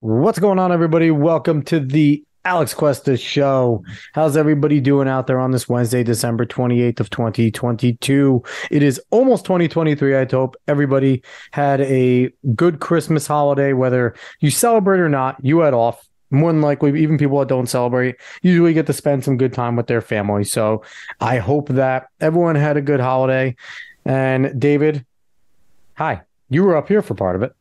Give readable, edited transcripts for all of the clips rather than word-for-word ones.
What's going on, everybody? Welcome to the Alex Cuesta Show. How's everybody doing out there on this Wednesday, December 28th of 2022? It is almost 2023. I hope everybody had a good Christmas holiday, whether you celebrate or not. You had off. More than likely, even people that don't celebrate usually get to spend some good time with their family. So I hope that everyone had a good holiday. And David, hi. You were up here for part of it.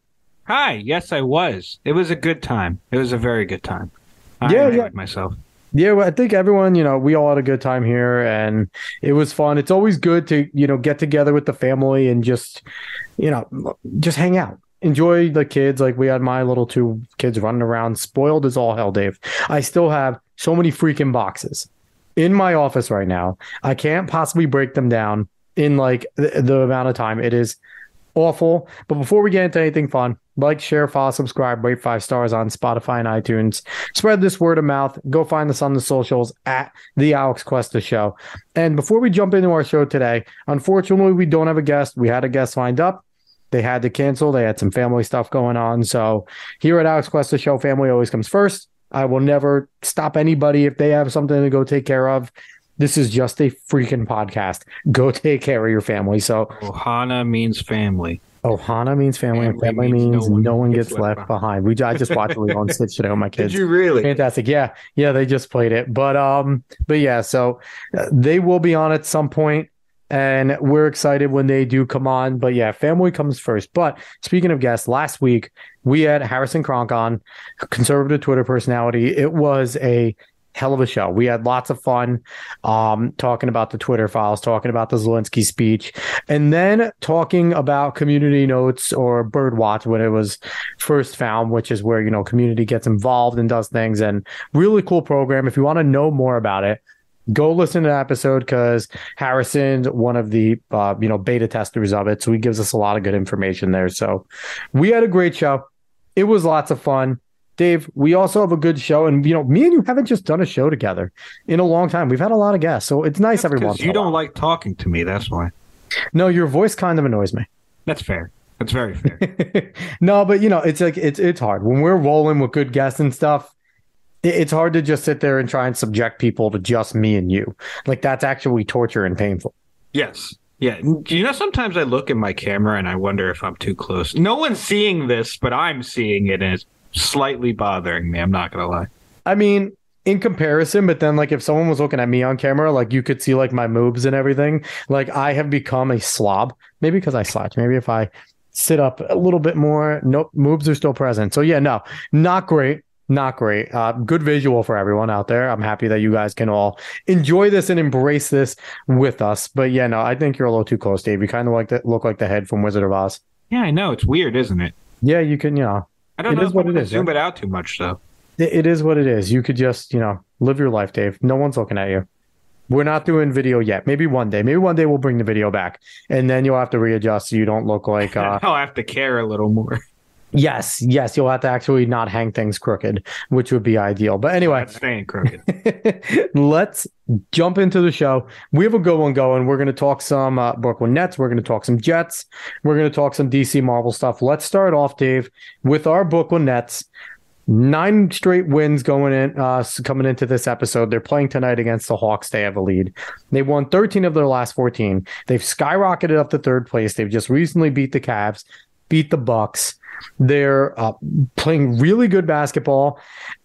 Hi. Yes, I was. It was a good time. It was a very good time. I enjoyed myself. Yeah, well, I think everyone, we all had a good time here and it was fun. It's always good to, get together with the family and just hang out. Enjoy the kids. Like we had my little two kids running around, spoiled as all hell, Dave. I still have so many freaking boxes in my office right now. I can't possibly break them down in like the amount of time. It is awful. But before we get into anything fun, like, share, follow, subscribe, rate 5 stars on Spotify and iTunes. Spread this word of mouth. Go find us on the socials at The Alex Cuesta Show. And before we jump into our show today, unfortunately, we don't have a guest. We had a guest lined up. They had to cancel. They had some family stuff going on. So here at Alex Cuesta Show, family always comes first. I will never stop anybody if they have something to go take care of. This is just a freaking podcast. Go take care of your family. So Ohana means family. Ohana means family, and family means no one gets left behind. I just watched Lilo and Stitch today with my kids. Did you really? Fantastic. Yeah, they just played it. But yeah, so they will be on at some point, and we're excited when they do come on. But yeah, family comes first. But speaking of guests, last week we had Harrison Kronk on, conservative Twitter personality. It was a hell of a show. We had lots of fun talking about the Twitter files, talking about the Zelensky speech, and then talking about Community Notes or Birdwatch when it was first found, which is where, community gets involved and does things, and really cool program. If you want to know more about it, go listen to the episode because Harrison's one of the, beta testers of it. So he gives us a lot of good information there. So we had a great show. It was lots of fun. Dave, we also have a good show, and me and you haven't just done a show together in a long time. We've had a lot of guests, so it's nice every once in a while. You don't like talking to me, that's why. No, your voice kind of annoys me. That's fair. That's very fair. No, but it's like it's hard when we're rolling with good guests and stuff. It's hard to just sit there and try and subject people to just me and you. Like that's actually torture and painful. Yes. Yeah. Sometimes I look at my camera and I wonder if I'm too close. No one's seeing this, but I'm seeing it, and it's slightly bothering me. I'm not gonna lie. I mean, in comparison, but then like if someone was looking at me on camera, like you could see like my moves and everything. Like I have become a slob, maybe because I slouch. Maybe if I sit up a little bit more, nope, moves are still present. So yeah, no, not great. Not great. Good visual for everyone out there. I'm happy that you guys can all enjoy this and embrace this with us. But yeah, no, I think you're a little too close, Dave. You kind of look like the head from Wizard of Oz. Yeah, I know. It's weird, isn't it? Yeah, you can, I don't know if I'm zoom it out too much, though. It is what it is. You could just, live your life, Dave. No one's looking at you. We're not doing video yet. Maybe one day. Maybe one day we'll bring the video back, and then you'll have to readjust so you don't look like... I'll have to care a little more. Yes. You'll have to actually not hang things crooked, which would be ideal. But anyway... Not staying crooked. Let's jump into the show. We have a good one going. We're going to talk some Brooklyn Nets. We're going to talk some Jets. We're going to talk some DC Marvel stuff. Let's start off, Dave, with our Brooklyn Nets. 9 straight wins coming into this episode. They're playing tonight against the Hawks. They have a lead. They won 13 of their last 14. They've skyrocketed up to third place. They've just recently beat the Cavs, beat the Bucks. They're playing really good basketball.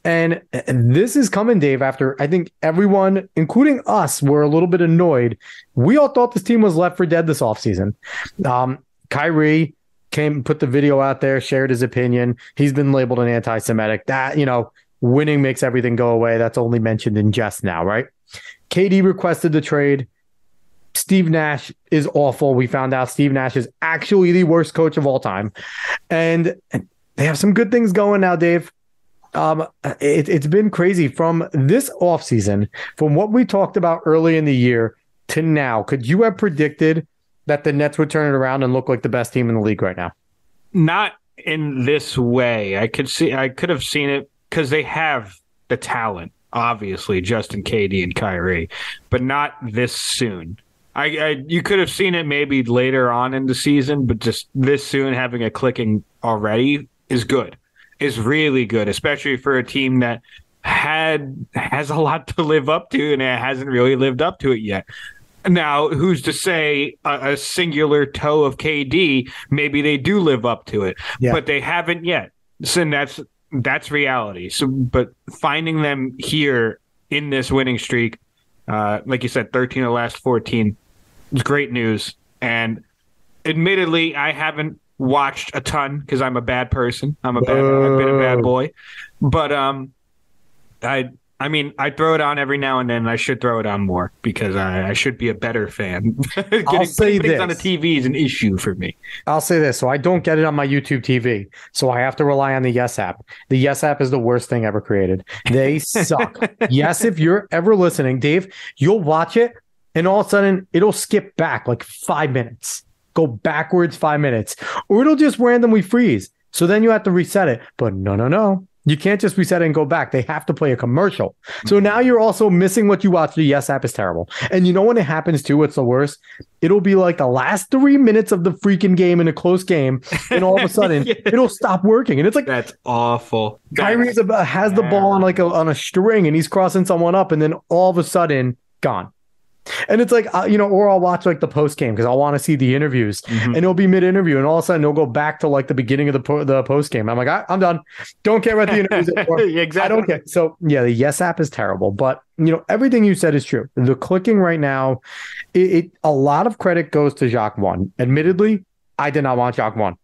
And this is coming, Dave, after I think everyone, including us, were a little bit annoyed. We all thought this team was left for dead this offseason. Kyrie put the video out there, shared his opinion. He's been labeled an anti-Semitic. That, winning makes everything go away. That's only mentioned in jest now, right? KD requested the trade. Steve Nash is awful. We found out Steve Nash is actually the worst coach of all time. And they have some good things going now, Dave. It's been crazy from this offseason, from what we talked about early in the year to now. Could you have predicted that the Nets would turn it around and look like the best team in the league right now? Not in this way. I could have seen it because they have the talent, obviously, Justin, KD, and Kyrie, but not this soon. You could have seen it maybe later on in the season, but just this soon having it clicking already is good. is really good, especially for a team that has a lot to live up to, and it hasn't really lived up to it yet. Now, who's to say a singular toe of KD, maybe they do live up to it, but they haven't yet. So that's reality. So, but finding them here in this winning streak, like you said, 13 of the last 14 is great news. And admittedly, I haven't watched a ton because I'm a bad person. I've been a bad boy. But I mean, I throw it on every now and then. I should throw it on more because I should be a better fan. I'll say things this. on the TV is an issue for me. I'll say this. So I don't get it on my YouTube TV. So I have to rely on the Yes app. The Yes app is the worst thing ever created. They suck. Yes, if you're ever listening, Dave, you'll watch it and all of a sudden it'll skip back like 5 minutes. Go backwards 5 minutes. Or it'll just randomly freeze. So then you have to reset it. But no. You can't just reset it and go back. They have to play a commercial. So now you're also missing what you watched. The Yes app is terrible. And you know when it happens too, what's the worst? It'll be like the last 3 minutes of the freaking game in a close game. And all of a sudden, it'll stop working. And it's like, that's awful. Kyrie has the ball on on a string and he's crossing someone up. And then all of a sudden, gone. And it's like, or I'll watch like the post game because I want to see the interviews and it'll be mid interview. And all of a sudden it'll go back to like the beginning of the post game. I'm like, I'm done. Don't care about the interviews anymore. Exactly. I don't care. So yeah, the Yes app is terrible, but everything you said is true. The clicking right now, a lot of credit goes to Jacques Vaughn. Admittedly, I did not want Jacques Vaughn.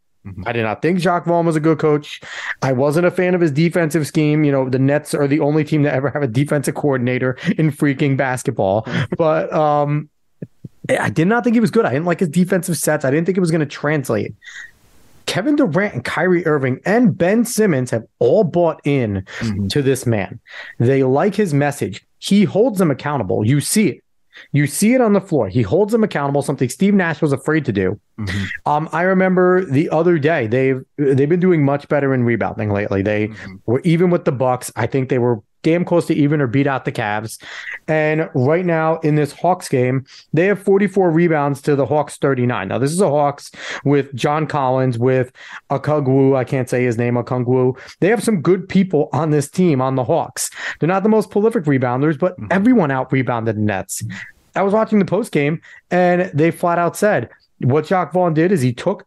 I did not think Jacques Vaughn was a good coach. I wasn't a fan of his defensive scheme. The Nets are the only team to ever have a defensive coordinator in freaking basketball. But I did not think he was good. I didn't like his defensive sets. I didn't think it was going to translate. Kevin Durant and Kyrie Irving and Ben Simmons have all bought in to this man. They like his message. He holds them accountable. You see it. You see it on the floor. He holds them accountable, something Steve Nash was afraid to do. I remember the other day, they've been doing much better in rebounding lately. They were even with the Bucks. I think they were damn close to even or beat out the Cavs. And right now in this Hawks game, they have 44 rebounds to the Hawks 39. Now, this is a Hawks with John Collins, with Okongwu. I can't say his name, Okongwu. They have some good people on this team, on the Hawks. They're not the most prolific rebounders, but everyone out-rebounded the Nets. I was watching the post game, and they flat out said what Jacques Vaughn did is he took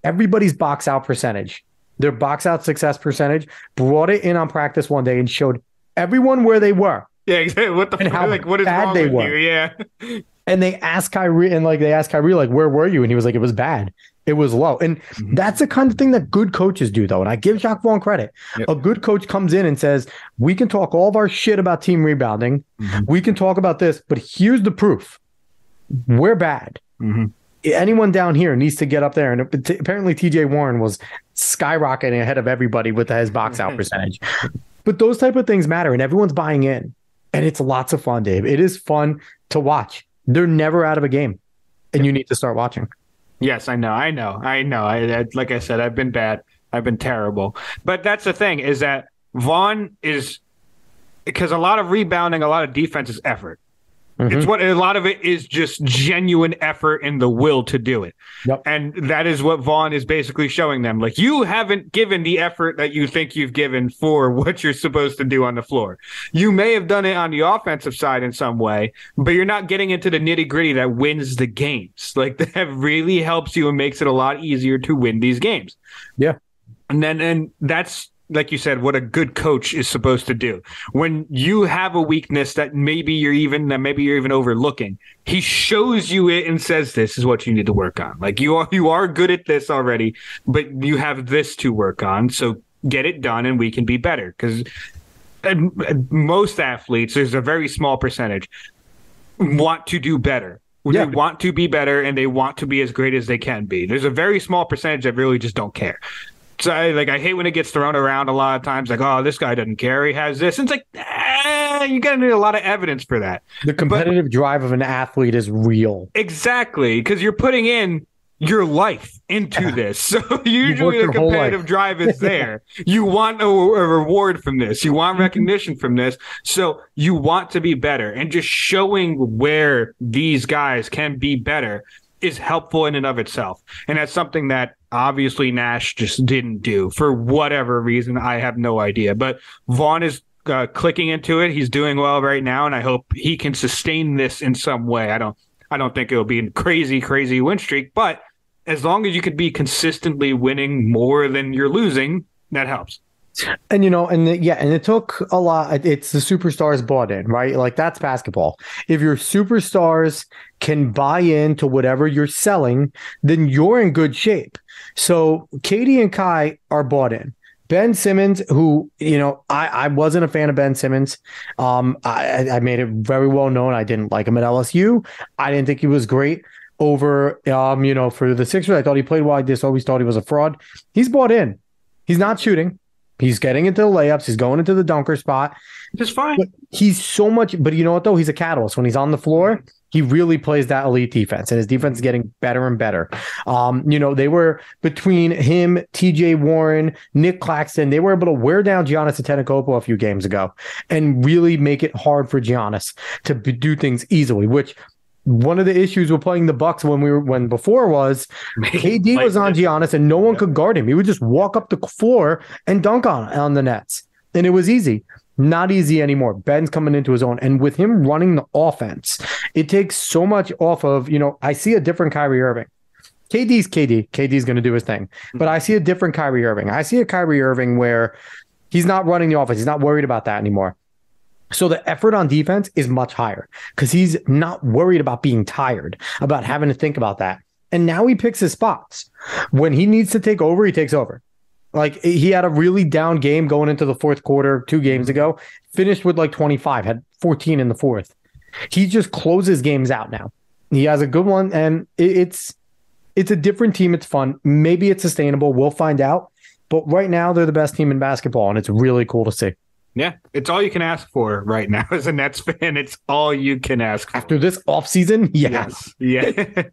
everybody's box out percentage, their box out success percentage, brought it in on practice one day and showed everyone where they were. Yeah, exactly. What the fuck? What is bad wrong they with were. you? Yeah. And they asked Kyrie, where were you? And he was like, it was bad. It was low. And that's the kind of thing that good coaches do, though. And I give Jacques Vaughn credit. Yep. A good coach comes in and says, we can talk all of our shit about team rebounding. We can talk about this, but here's the proof. We're bad. Anyone down here needs to get up there. And apparently TJ Warren was skyrocketing ahead of everybody with his box out percentage. But those type of things matter, and everyone's buying in. And it's lots of fun, Dave. It is fun to watch. They're never out of a game, and you need to start watching. Yes, I know. Like I said, I've been bad. I've been terrible. But that's the thing, is that Vaughn is, because a lot of rebounding, a lot of defense is effort. It's what a lot of it is, just genuine effort and the will to do it. Yep. And that is what Vaughn is basically showing them. Like, you haven't given the effort that you think you've given for what you're supposed to do on the floor. You may have done it on the offensive side in some way, but you're not getting into the nitty gritty that wins the games. Like, that really helps you and makes it a lot easier to win these games. Yeah. And that's, like you said, what a good coach is supposed to do. When you have a weakness that maybe you're even overlooking, he shows you it and says, this is what you need to work on. Like, you are good at this already, but you have this to work on. So get it done and we can be better. Because most athletes, there's a very small percentage, want to do better. They want to be better and they want to be as great as they can be. There's a very small percentage that really just don't care. So I hate when it gets thrown around a lot of times, like, oh, this guy doesn't care, he has this. And it's like, you gotta need a lot of evidence for that. The competitive drive of an athlete is real. Exactly, because you're putting in your life into this. So usually the competitive drive is there. You want a reward from this. You want recognition from this. So you want to be better. And just showing where these guys can be better is helpful in and of itself. And that's something that obviously Nash just didn't do for whatever reason. I have no idea. But Vaughn is clicking into it. He's doing well right now, and I hope he can sustain this in some way. I don't think it'll be a crazy win streak, but as long as you could be consistently winning more than you're losing, that helps. And, and it took a lot. It's the superstars bought in, right? Like, that's basketball. If your superstars can buy into whatever you're selling, then you're in good shape. So KD and Kai are bought in. Ben Simmons, who, I wasn't a fan of Ben Simmons. I made it very well known. I didn't like him at LSU. I didn't think he was great over, for the Sixers. I thought he played well. I just always thought he was a fraud. He's bought in. He's not shooting. He's getting into the layups. He's going into the dunker spot. Just fine. But he's so much. But you know what, though? He's a catalyst. When he's on the floor, he really plays that elite defense, and his defense is getting better and better. They were between him, TJ Warren, Nick Claxton. They were able to wear down Giannis Antetokounmpo a few games ago and really make it hard for Giannis to do things easily, which one of the issues with playing the Bucks when before was KD was on Giannis and no one could guard him. He would just walk up the floor and dunk on the Nets, and it was easy. Not easy anymore. Ben's coming into his own, and with him running the offense, it takes so much off of. I see a different Kyrie Irving. KD's KD. KD's going to do his thing, but I see a different Kyrie Irving. I see a Kyrie Irving where he's not running the offense. He's not worried about that anymore. So the effort on defense is much higher because he's not worried about being tired, about having to think about that. And now he picks his spots. When he needs to take over, he takes over. Like, he had a really down game going into the fourth quarter 2 games ago, finished with like 25, had 14 in the fourth. He just closes games out now. He has a good one, and it's a different team. It's fun. Maybe it's sustainable. We'll find out. But right now, they're the best team in basketball, and it's really cool to see. Yeah, it's all you can ask for right now as a Nets fan. It's all you can ask for. After this offseason? Yes. Yeah.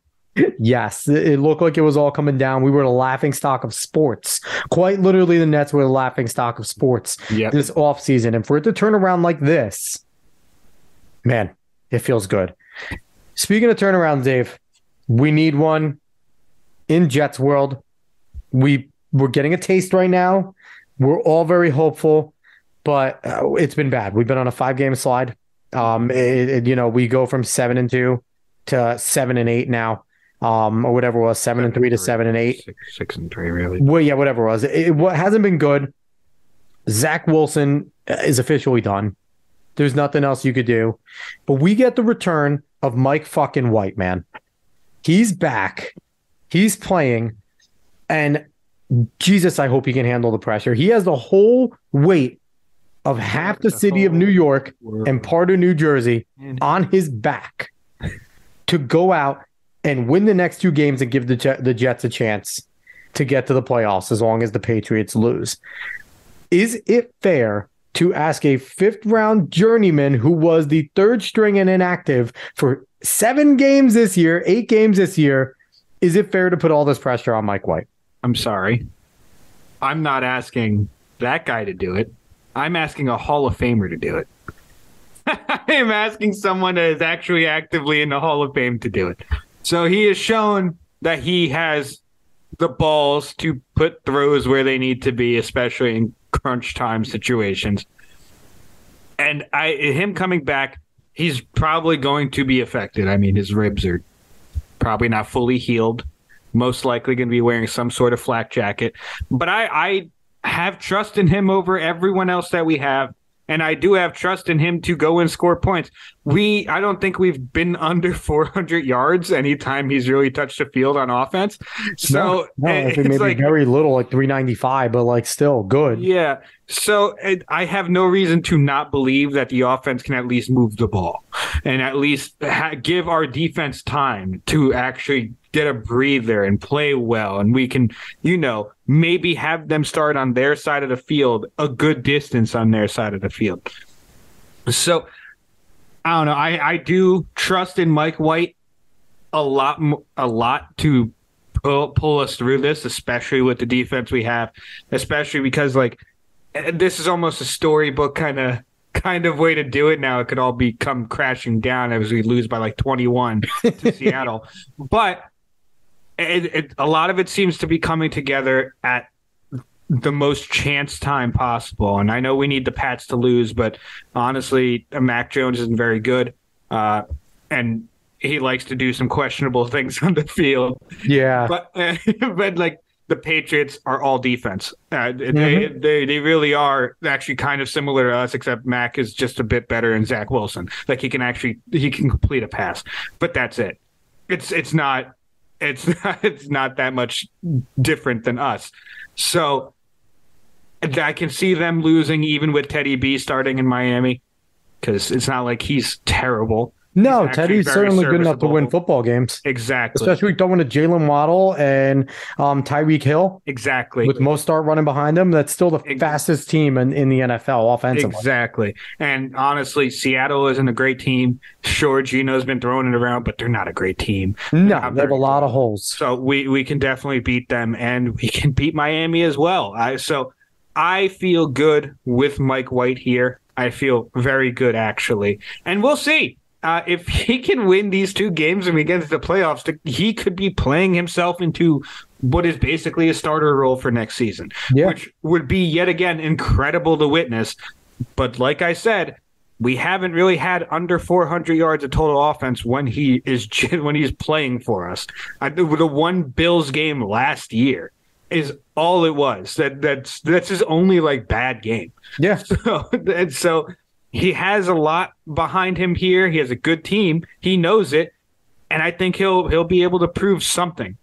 Yes, it looked like it was all coming down. We were the laughing stock of sports. Quite literally, the Nets were the laughing stock of sports this offseason. And for it to turn around like this, man, it feels good. Speaking of turnarounds, Dave, we need one in Jets world. We're getting a taste right now. We're all very hopeful. But it's been bad. We've been on a 5-game slide. We go from 7-2 to 7-8 now, or whatever it was, 7-3 to 7-8, 6-3, really. Well, yeah, whatever it was. It hasn't been good. Zach Wilson is officially done. There's nothing else you could do. But we get the return of Mike fucking White, man. He's back. He's playing, and Jesus, I hope he can handle the pressure. He has the whole weight of half the city of New York and part of New Jersey on his back to go out and win the next 2 games and give the Jets a chance to get to the playoffs as long as the Patriots lose. Is it fair to ask a 5th-round journeyman who was the 3rd string and inactive for 7 games this year, 8 games this year, is it fair to put all this pressure on Mike White? I'm sorry. I'm not asking that guy to do it. I'm asking a Hall of Famer to do it. I'm asking someone that is actually actively in the Hall of Fame to do it. So he has shown that he has the balls to put throws where they need to be, especially in crunch time situations. And him coming back, he's probably going to be affected. I mean, his ribs are probably not fully healed. Most likely going to be wearing some sort of flak jacket. But I have trust in him over everyone else that we have. And I do have trust in him to go and score points. I don't think we've been under 400 yards anytime he's really touched the field on offense. So I think maybe like, very little, like 395, but like still good. Yeah. So I have no reason to not believe that the offense can at least move the ball and at least give our defense time to actually get a breather and play well. And we can, maybe have them start on their side of the field, a good distance on their side of the field. So I don't know. I do trust in Mike White a lot to pull us through this, especially with the defense we have, especially because this is almost a storybook kind of way to do it now. It could all come crashing down as we lose by 21 to Seattle. But A lot of it seems to be coming together at the most chance time possible. And I know we need the Pats to lose, but honestly, Mac Jones isn't very good. And he likes to do some questionable things on the field. Yeah. But like the Patriots are all defense. They really are actually kind of similar to us, except Mac is just a bit better than Zach Wilson. Like he can complete a pass, but that's it. It's not that much different than us. So I can see them losing even with Teddy B starting in Miami, because it's not like he's terrible. No, Teddy's certainly good enough to win football games. Exactly. Especially throwing to Jalen Waddle and Tyreek Hill. Exactly. With Mostert running behind them, that's still the fastest team in the NFL offensively. Exactly. And honestly, Seattle isn't a great team. Sure, Gino's been throwing it around, but they're not a great team. No, they have a lot of holes. So we can definitely beat them, and we can beat Miami as well. So I feel good with Mike White here. I feel very good, actually. And we'll see. If he can win these 2 games and we get to the playoffs, he could be playing himself into what is basically a starter role for next season, which would be yet again incredible to witness. But like I said, we haven't really had under 400 yards of total offense when he's playing for us. The one Bills game last year is all it was. That's his only like bad game. Yeah. So he has a lot behind him here. He has a good team. He knows it, and I think he'll be able to prove something.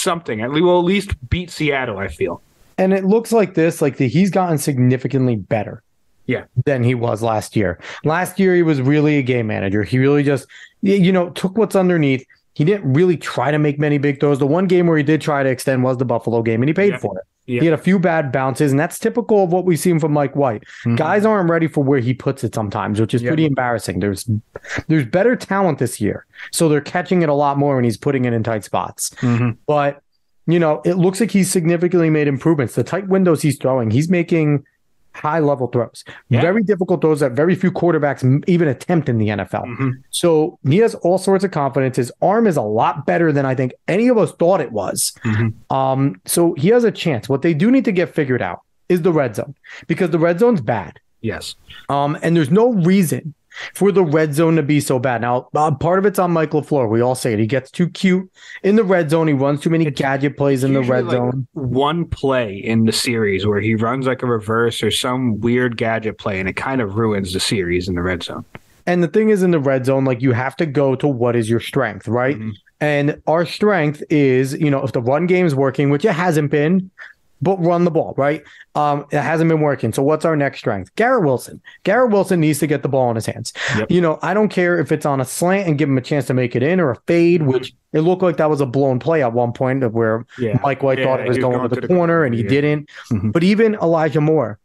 We'll at least beat Seattle, I feel. And it looks like he's gotten significantly better. Yeah. Than he was last year. Last year, he was really a game manager. He really just, took what's underneath. He didn't really try to make many big throws. The one game where he did try to extend was the Buffalo game, and he paid for it. Yeah. He had a few bad bounces, and that's typical of what we've seen from Mike White. Mm-hmm. Guys aren't ready for where he puts it sometimes, which is pretty embarrassing. There's better talent this year, so they're catching it a lot more when he's putting it in tight spots. Mm-hmm. But, it looks like he's significantly made improvements. The tight windows he's throwing, he's making high-level throws. Yeah. Very difficult throws that very few quarterbacks even attempt in the NFL. Mm-hmm. So he has all sorts of confidence. His arm is a lot better than I think any of us thought it was. Mm-hmm. So he has a chance. What they do need to get figured out is the red zone, because the red zone's bad. Yes. And there's no reason for the red zone to be so bad. Now, part of it's on Mike LaFleur. We all say it. He gets too cute in the red zone. He runs too many gadget plays in the red zone. One play in the series where he runs like a reverse or some weird gadget play, and it kind of ruins the series in the red zone. And the thing is, in the red zone, you have to go to what is your strength, right? Mm-hmm. And our strength is, if the run game is working, which it hasn't been, but run the ball, right? It hasn't been working. So what's our next strength? Garrett Wilson. Garrett Wilson needs to get the ball in his hands. Yep. I don't care if it's on a slant and give him a chance to make it in, or a fade, which it looked like that was a blown play at one point where Mike White thought it was going to the corner and he didn't. Mm-hmm. But even Elijah Moore,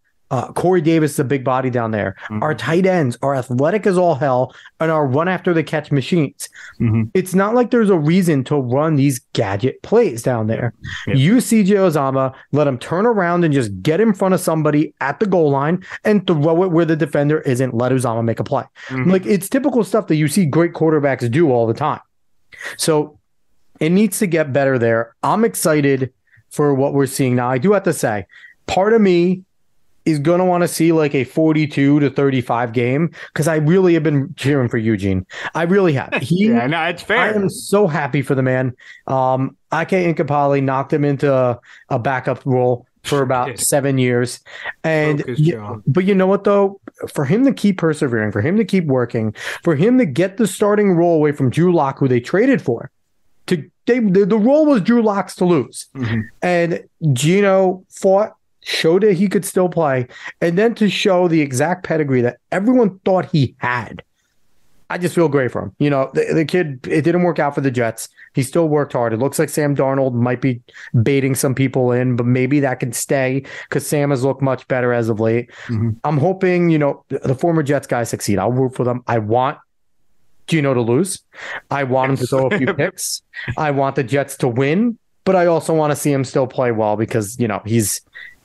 Corey Davis is a big body down there. Mm-hmm. Our tight ends are athletic as all hell and are run after the catch machines. Mm-hmm. It's not like there's a reason to run these gadget plays down there. Yep. Use CJ Uzomah, let him turn around and just get in front of somebody at the goal line and throw it where the defender isn't. Let Uzomah make a play. Mm-hmm. It's typical stuff that you see great quarterbacks do all the time. So it needs to get better there. I'm excited for what we're seeing now. I do have to say, part of me is going to want to see a 42-35 game, because I really have been cheering for Eugene. I really have. It's fair. I am so happy for the man. Ike Enkapali knocked him into a backup role for about 7 years. But you know what, though? For him to keep persevering, for him to keep working, for him to get the starting role away from Drew Lock, who they traded for, the role was Drew Lock's to lose. Mm-hmm. And Gino showed that he could still play, and then to show the exact pedigree that everyone thought he had. I just feel great for him. The kid, it didn't work out for the Jets. He still worked hard. It looks like Sam Darnold might be baiting some people in, but maybe that can stay, because Sam has looked much better as of late. Mm-hmm. I'm hoping, the former Jets guys succeed. I'll root for them. I want Gino to lose. I want him to throw a few picks. I want the Jets to win, but I also want to see him still play well, because,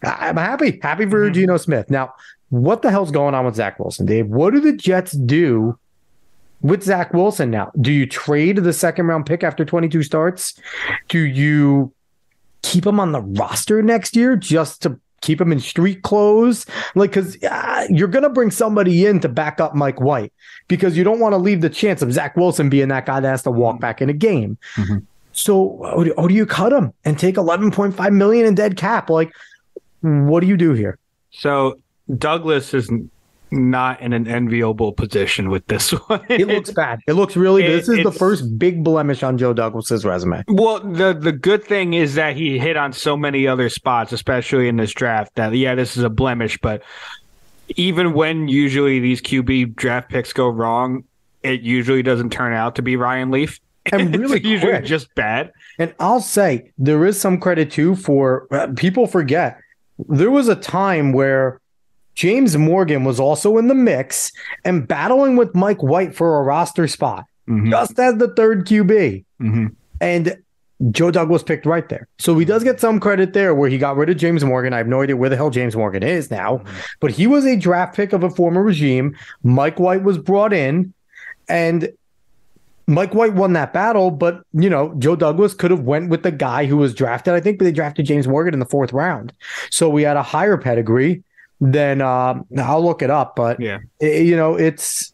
I'm happy for Geno Smith. Now, what the hell's going on with Zach Wilson, Dave? What do the Jets do with Zach Wilson now. Do you trade the second round pick after 22 starts? Do you keep him on the roster next year just to keep him in street clothes? Like, because you're going to bring somebody in to back up Mike White because you don't want to leave the chance of Zach Wilson being that guy that has to walk back in a game. Mm-hmm. So do you cut him and take $11.5 million in dead cap? Like, what do you do here? So Douglas is not in an enviable position with this one. It looks bad. It looks really bad. This is the first big blemish on Joe Douglas's resume. Well, the good thing is that he hit on so many other spots, especially in this draft, that, this is a blemish. But even when usually these QB draft picks go wrong, it usually doesn't turn out to be Ryan Leaf. And really it's usually just bad. And I'll say there is some credit, too, for people forget. There was a time where James Morgan was also in the mix and battling with Mike White for a roster spot, just as the third QB. Mm-hmm. And Joe Douglas picked right there. So he does get some credit there where he got rid of James Morgan. I have no idea where the hell James Morgan is now, but he was a draft pick of a former regime. Mike White was brought in, and Mike White won that battle, but, Joe Douglas could have went with the guy who was drafted. I think they drafted James Morgan in the 4th round. So we had a higher pedigree. Then I'll look it up, but it's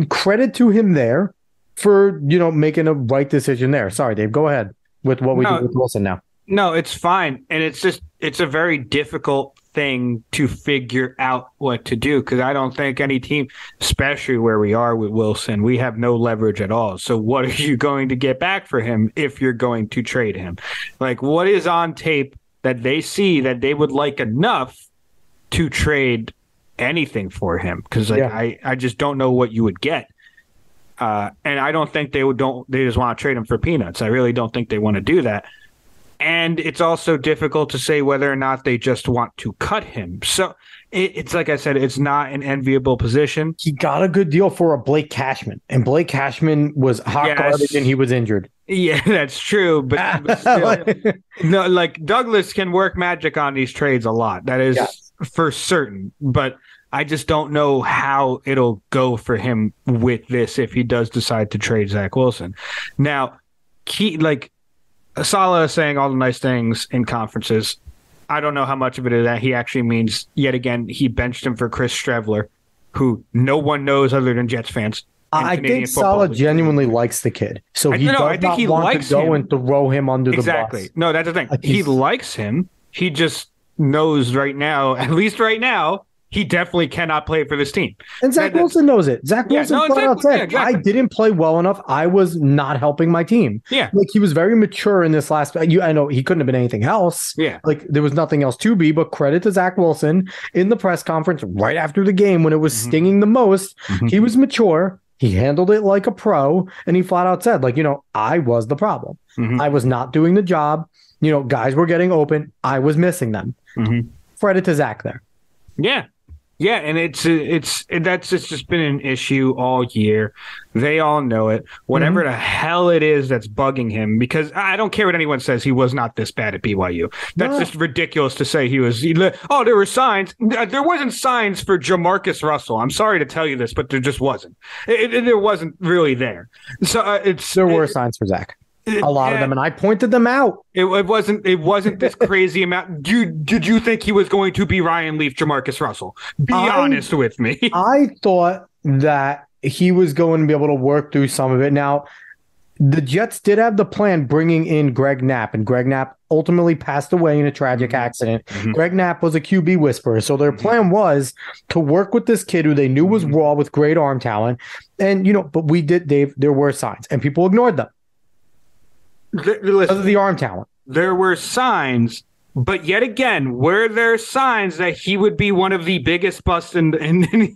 credit to him there for making a right decision there. Sorry, Dave, go ahead with what we do with Wilson now. No, it's fine, and it's a very difficult thing to figure out what to do because I don't think any team, especially where we are with Wilson, we have no leverage at all. So what are you going to get back for him if you're going to trade him? Like, what is on tape that they see that they would like enough to trade anything for him? Because I just don't know what you would get. And I don't think they just want to trade him for peanuts. I really don't think they want to do that. And it's also difficult to say whether or not they just want to cut him. So it's like I said, it's not an enviable position. He got a good deal for a Blake Cashman, and Blake Cashman was hot garbage and he was injured. Yeah, that's true. But still, no, like Douglas can work magic on these trades a lot. That is for certain. But I just don't know how it'll go for him with this if he does decide to trade Zach Wilson. Now, Saleh is saying all the nice things in conferences. I don't know how much of it is that he actually means, yet again, he benched him for Chris Streveler, who no one knows other than Jets fans. I think Saleh genuinely likes the kid. So he does not want to go and throw him under the bus. Exactly. No, that's the thing. He likes him. He just knows right now, at least right now, he definitely cannot play for this team. And Zach Wilson knows it. Zach Wilson flat out said, I didn't play well enough. I was not helping my team. Yeah. Like, he was very mature in this last. I know he couldn't have been anything else. Yeah. Like, there was nothing else to be, but credit to Zach Wilson in the press conference right after the game when it was stinging the most. He was mature. He handled it like a pro. And he flat out said, I was the problem. I was not doing the job. Guys were getting open. I was missing them. Credit to Zach there. Yeah. Yeah, and it's just been an issue all year. They all know it. Whatever the hell it is that's bugging him, because I don't care what anyone says, he was not this bad at BYU. That's just ridiculous to say he was. There were signs. There wasn't signs for Jamarcus Russell. I'm sorry to tell you this, but there just wasn't. There wasn't really there. So there were signs for Zach. A lot of them, and I pointed them out. It wasn't this crazy amount. Did you think he was going to be Ryan Leaf, Jamarcus Russell? Be honest with me. I thought that he was going to be able to work through some of it. Now, the Jets did have the plan bringing in Greg Knapp, and Greg Knapp ultimately passed away in a tragic accident. Greg Knapp was a QB whisperer, so their plan was to work with this kid who they knew was raw with great arm talent. And, but we did, Dave, there were signs, and people ignored them. Because of the arm talent. There were signs, but yet again, were there signs that he would be one of the biggest busts in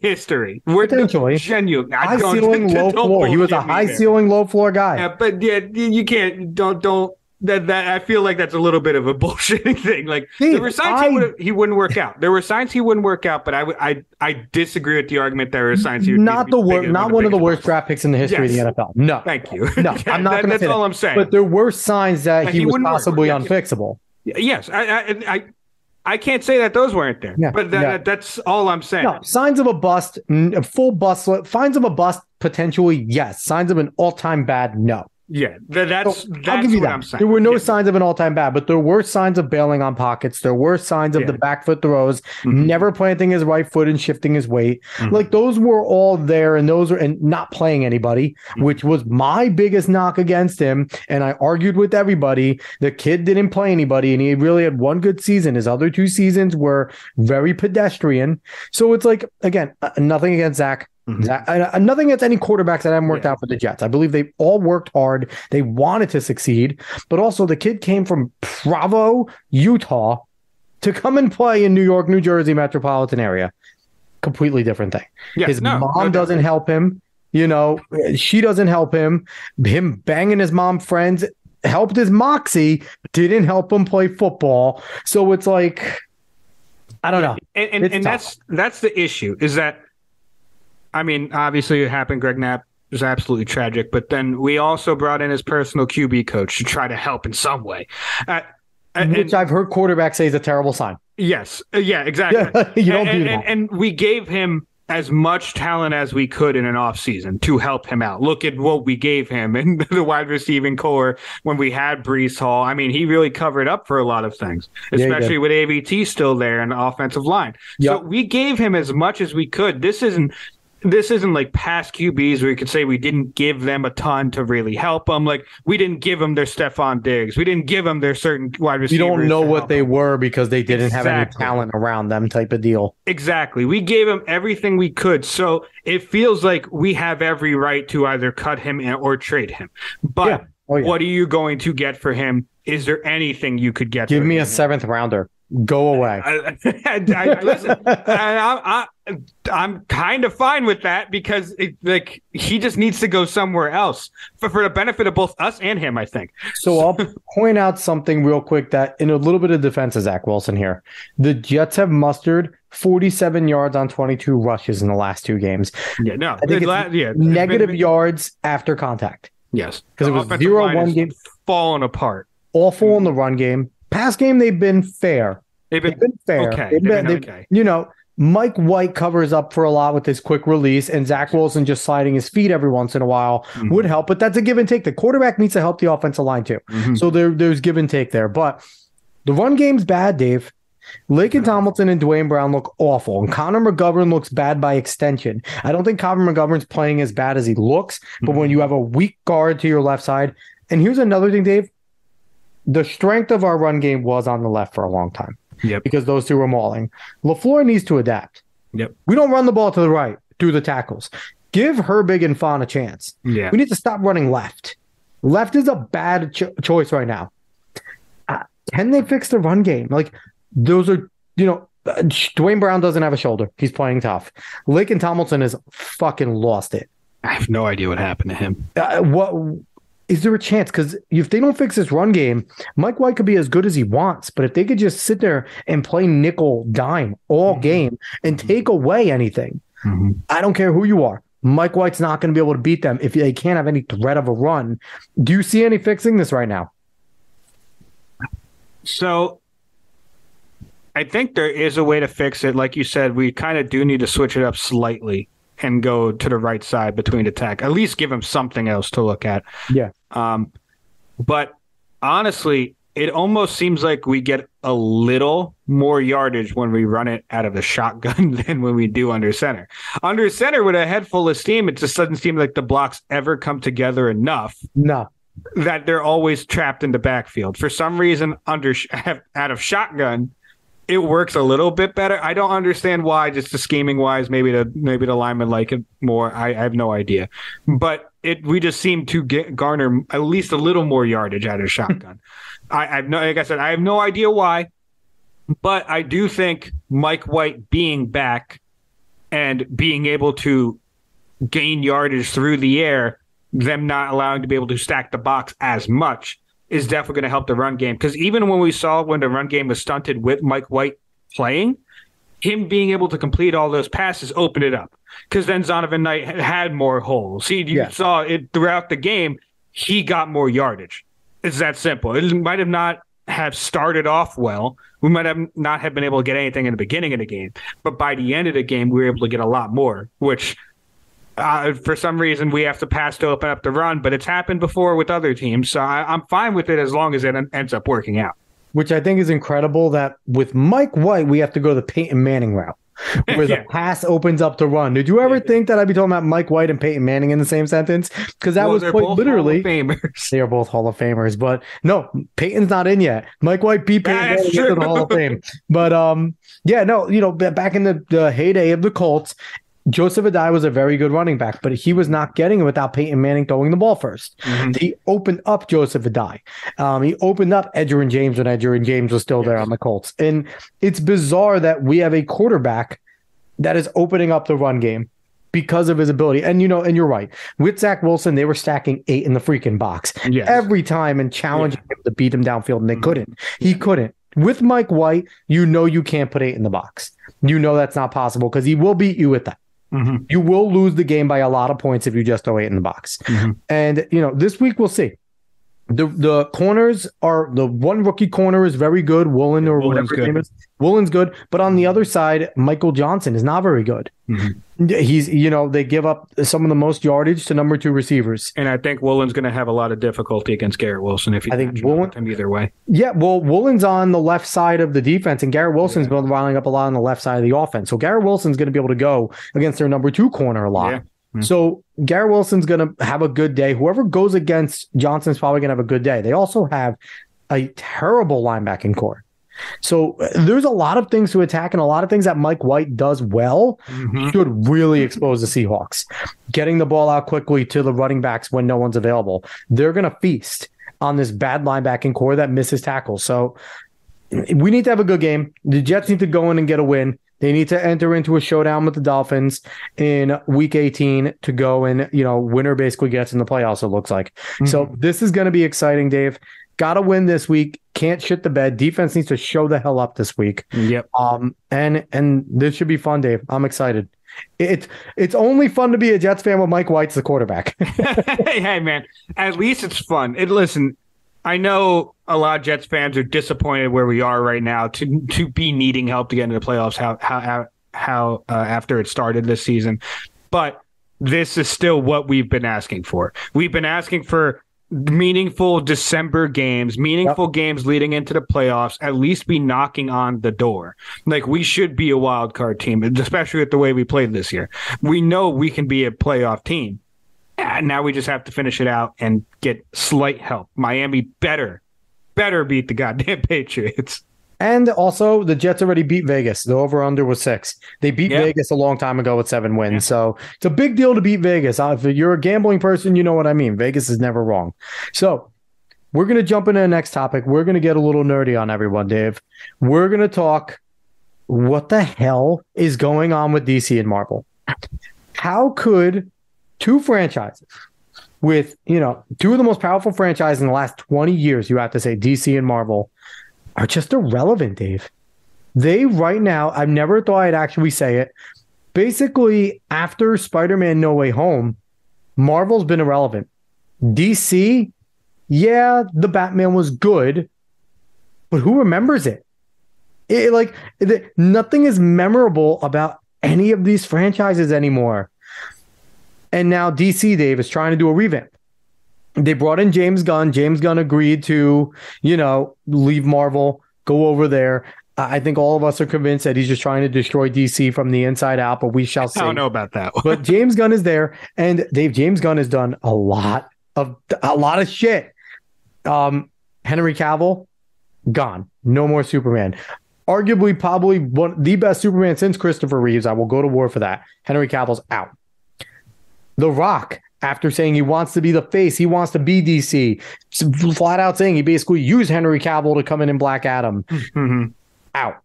history? Potentially. Genuine. High ceiling, low floor. He was a high ceiling, low floor guy. Yeah, but you can't, don't. That I feel like that's a little bit of a bullshitting thing. Like, there were signs he wouldn't work out. There were signs he wouldn't work out, but I disagree with the argument there were signs he would not one of the worst draft picks in the history of the NFL. No, thank you. No, I'm not going to say that. That's all I'm saying. But there were signs that he was possibly unfixable. Yes, I can't say that those weren't there, but that's all I'm saying. No, signs of a bust, full bust, signs of a bust, potentially? Yes. Signs of an all-time bad? No. Yeah, that's I'll give you what that. I'm saying. There were no signs of an all-time bad, but there were signs of bailing on pockets. There were signs of the back foot throws, never planting his right foot and shifting his weight. Like those were all there, and and not playing anybody, which was my biggest knock against him. And I argued with everybody. The kid didn't play anybody, and he really had one good season. His other 2 seasons were very pedestrian. So it's like, again, nothing against Zach. Nothing against any quarterbacks that haven't worked out for the Jets. I believe they all worked hard. They wanted to succeed, but also the kid came from Provo, Utah, to come and play in New York, New Jersey metropolitan area. Completely different thing. His mom doesn't help him. She doesn't help him. Him banging his mom friends helped his moxie, didn't help him play football. So it's like, I don't know. And that's the issue, is that, I mean, obviously it happened. Greg Knapp was absolutely tragic, but then we also brought in his personal QB coach to try to help in some way. Which I've heard quarterbacks say is a terrible sign. Yes. Yeah, exactly. You don't do that. And we gave him as much talent as we could in an offseason to help him out. Look at what we gave him in the wide receiving core when we had Breece Hall. I mean, he really covered up for a lot of things, especially with AVT still there in the offensive line. Yep. So we gave him as much as we could. This isn't like past QBs where you could say we didn't give them a ton to really help them. Like, we didn't give them their Stephon Diggs. We didn't give them their certain wide receivers. You don't know what they were because they didn't have any talent around them, type of deal. Exactly. We gave them everything we could. So it feels like we have every right to either cut him or trade him. But what are you going to get for him? Is there anything you could get? Give me a 7th rounder. Go away. Listen, I'm kind of fine with that because he just needs to go somewhere else for the benefit of both us and him, I think. So I'll point out something real quick that in a little bit of defense of Zach Wilson here, the Jets have mustered 47 yards on 22 rushes in the last 2 games. Yeah, no, I think negative yards after contact. Yes, because it was 0-1 game, falling apart. Awful in the run game. Pass game, they've been fair. They've been fair. Okay. Okay. Mike White covers up for a lot with his quick release, and Zach Wilson just sliding his feet every once in a while would help. But that's a give and take. The quarterback needs to help the offensive line too. So there's give and take there. But the run game's bad, Dave. Laken Tomlinson and Dwayne Brown look awful, and Connor McGovern looks bad by extension. I don't think Connor McGovern's playing as bad as he looks, but when you have a weak guard to your left side, and here's another thing, Dave. The strength of our run game was on the left for a long time. Yep. Because those two were mauling. LaFleur needs to adapt. Yep. We don't run the ball to the right through the tackles. Give Herbig and Fon a chance. Yeah. We need to stop running left. Left is a bad choice right now. Can they fix the run game? Like, those are, Dwayne Brown doesn't have a shoulder. He's playing tough. Laken Tomlinson has fucking lost it. I have no idea what happened to him. Is there a chance? Because if they don't fix this run game, Mike White could be as good as he wants. But if they could just sit there and play nickel dime all game and take away anything, I don't care who you are. Mike White's not going to be able to beat them if they can't have any threat of a run. Do you see any fixing this right now? So I think there is a way to fix it. Like you said, we kind of do need to switch it up slightly and go to the right side between attack. At least give him something else to look at. Yeah. But honestly, it almost seems like we get a little more yardage when we run it out of the shotgun than when we do under center. Under center, with a head full of steam, it just doesn't seem like the blocks ever come together enough. No. That they're always trapped in the backfield. For some reason, out of shotgun, it works a little bit better. I don't understand why, just the scheming wise, maybe the linemen like it more. I have no idea. But we just seem to garner at least a little more yardage out of shotgun. Like I said, I have no idea why, but I do think Mike White being back and being able to gain yardage through the air, them not allowing to be able to stack the box as much, is definitely going to help the run game. Because even when we saw when the run game was stunted with Mike White playing, him being able to complete all those passes opened it up. Because then Zonovan Knight had more holes. You saw it throughout the game. He got more yardage. It's that simple. It might have not have started off well. We might have not have been able to get anything in the beginning of the game. But by the end of the game, we were able to get a lot more, which For some reason, we have to pass to open up the run, but it's happened before with other teams. So I'm fine with it as long as it ends up working out. Which I think is incredible that with Mike White, we have to go the Peyton Manning route, where the pass opens up the run. Did you ever think that I'd be talking about Mike White and Peyton Manning in the same sentence? Because that was quite literally. They are both Hall of Famers, but no, Peyton's not in yet. Mike White beat Peyton Manning into the Hall of Fame. But back in the heyday of the Colts, Joseph Addai was a very good running back, but he was not getting it without Peyton Manning throwing the ball first. Mm-hmm. He opened up Joseph Addai. He opened up Edgerrin James when Edgerrin James was still there on the Colts. And it's bizarre that we have a quarterback that is opening up the run game because of his ability. And, and you're right. With Zach Wilson, they were stacking 8 in the freaking box every time and challenging him to beat him downfield, and they couldn't. He couldn't. With Mike White, you can't put 8 in the box. That's not possible because he will beat you with that. Mm-hmm. You will lose the game by a lot of points if you just throw 8 in the box. Mm-hmm. And, this week we'll see. The corners are, the one rookie corner is very good. Woolen or whatever his name is. Woolen's good. But on the other side, Michael Johnson is not very good. Mm-hmm. He's, they give up some of the most yardage to number 2 receivers. And I think Woolen's going to have a lot of difficulty against Garrett Wilson if you him either way. Yeah, well, Woolen's on the left side of the defense, and Garrett Wilson's been riling up a lot on the left side of the offense. So Garrett Wilson's going to be able to go against their number 2 corner a lot. Yeah. Mm-hmm. So Garrett Wilson's going to have a good day. Whoever goes against Johnson's probably going to have a good day. They also have a terrible linebacking core. So there's a lot of things to attack, and a lot of things that Mike White does well should really expose the Seahawks. Getting the ball out quickly to the running backs when no one's available. They're going to feast on this bad linebacking core that misses tackles. So we need to have a good game. The Jets need to go in and get a win. They need to enter into a showdown with the Dolphins in week 18 to go and, winner basically gets in the playoffs, it looks like. Mm-hmm. So this is going to be exciting, Dave. Got to win this week. Can't shit the bed. Defense needs to show the hell up this week. Yep. And this should be fun, Dave. I'm excited. It's only fun to be a Jets fan when Mike White's the quarterback. Hey, man, at least it's fun. Listen, I know a lot of Jets fans are disappointed where we are right now to be needing help to get into the playoffs. How after it started this season, but this is still what we've been asking for. We've been asking for meaningful December games, games leading into the playoffs. At least be knocking on the door. Like, we should be a wild card team, especially with the way we played this year. We know we can be a playoff team. And now we just have to finish it out and get slight help. Miami better beat the goddamn Patriots. And also, the Jets already beat Vegas. The over-under was 6. They beat Vegas a long time ago with 7 wins. Yeah. So it's a big deal to beat Vegas. If you're a gambling person, you know what I mean. Vegas is never wrong. So we're going to jump into the next topic. We're going to get a little nerdy on everyone, Dave. We're going to talk what the hell is going on with DC and Marvel. How could 2 franchises with, 2 of the most powerful franchises in the last 20 years, you have to say, DC and Marvel, are just irrelevant, Dave. They right now, I've never thought I'd actually say it. Basically, after Spider-Man No Way Home, Marvel's been irrelevant. DC, the Batman was good, but who remembers it? Nothing is memorable about any of these franchises anymore. And now DC, Dave, is trying to do a revamp. They brought in James Gunn. James Gunn agreed to, leave Marvel, go over there. I think all of us are convinced that he's just trying to destroy DC from the inside out, but we shall see. I don't know about that one. But James Gunn is there, and Dave, James Gunn has done a lot of shit. Henry Cavill, gone. No more Superman. Arguably, probably the best Superman since Christopher Reeves. I will go to war for that. Henry Cavill's out. The Rock, after saying he wants to be the face, he wants to be DC, flat out saying he basically used Henry Cavill to come in Black Adam. Mm-hmm. Out.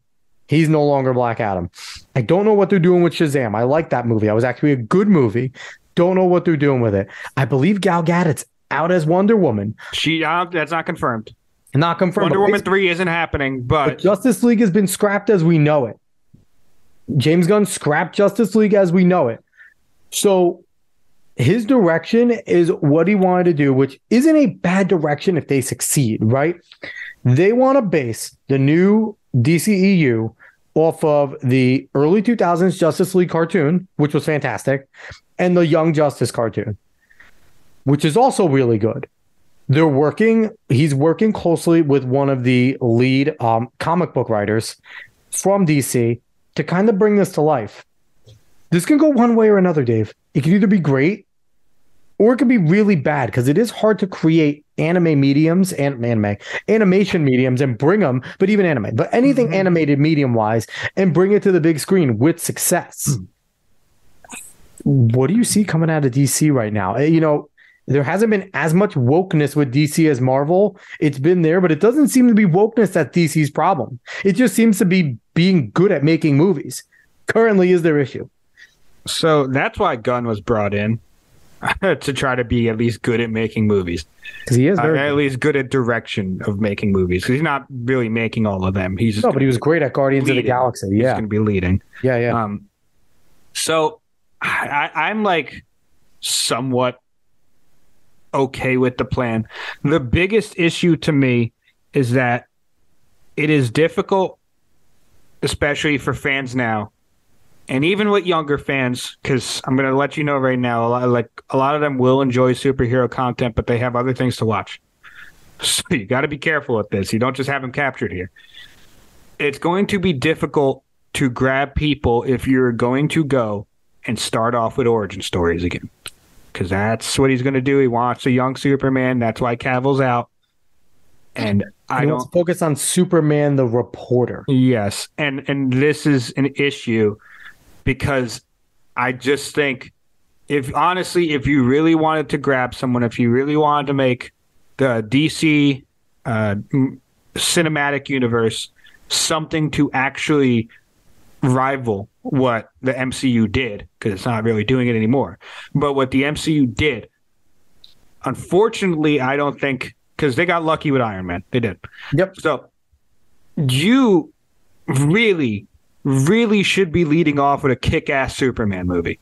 He's no longer Black Adam. I don't know what they're doing with Shazam. I like that movie. It was actually a good movie. Don't know what they're doing with it. I believe Gal Gadot's out as Wonder Woman. That's not confirmed. Not confirmed. Wonder Woman 3 isn't happening, but Justice League has been scrapped as we know it. James Gunn scrapped Justice League as we know it. So his direction is what he wanted to do, which isn't a bad direction if they succeed, right? They want to base the new DCEU off of the early 2000s Justice League cartoon, which was fantastic, and the Young Justice cartoon, which is also really good. He's working closely with one of the lead comic book writers from DC to kind of bring this to life. This can go one way or another, Dave. It can either be great or it can be really bad, because it is hard to create animation mediums and bring them, but anything animated medium wise, and bring it to the big screen with success. What do you see coming out of DC right now? There hasn't been as much wokeness with DC as Marvel. It's been there, but it doesn't seem to be wokeness that's DC's problem. It just seems to be being good at making movies. Currently is their issue. So that's why Gunn was brought in, to try to be at least good at making movies. Because he is at least good at direction of making movies. He's not really making all of them. He's just but he was great at Guardians of the Galaxy. Yeah, he's going to be leading. Yeah. So I'm like somewhat okay with the plan. The biggest issue to me is that it is difficult, especially for fans now, and even with younger fans, because I'm going to let you know right now, a lot of them will enjoy superhero content, but they have other things to watch. So you got to be careful with this. You don't just have them captured here. It's going to be difficult to grab people if you're going to go and start off with origin stories again, because that's what he's going to do. He wants a young Superman. That's why Cavill's out. And I don't focus on Superman the reporter. Yes, and this is an issue. Because I just think if you really wanted to grab someone, if you really wanted to make the DC cinematic universe something to actually rival what the MCU did, because it's not really doing it anymore, but what the MCU did, unfortunately, I don't think, because they got lucky with Iron Man. They did. Yep. So you really should be leading off with a kick-ass Superman movie.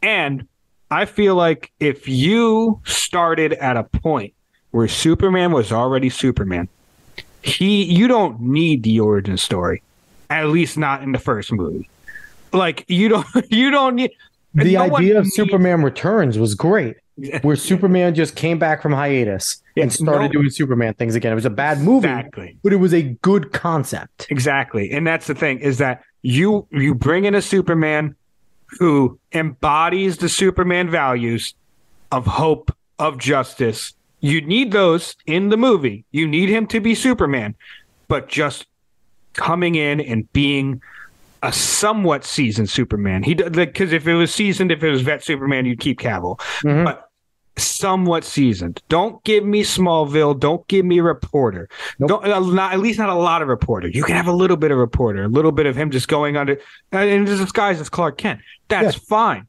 And I feel like if you started at a point where Superman was already Superman, you don't need the origin story, at least not in the first movie. Like you don't need the idea of Superman Returns was great, where Superman just came back from hiatus and started doing Superman things again. It was a bad movie, but it was a good concept. Exactly. And that's the thing, is that you bring in a Superman who embodies the Superman values of hope, of justice. You need those in the movie. You need him to be Superman, but just coming in and being a somewhat seasoned Superman. Because if it was seasoned, if it was vet Superman, you'd keep Cavill. Mm-hmm. But somewhat seasoned. Don't give me Smallville. Don't give me Reporter. Nope. At least not a lot of Reporter. You can have a little bit of Reporter, a little bit of him just going under and disguised as Clark Kent. That's fine.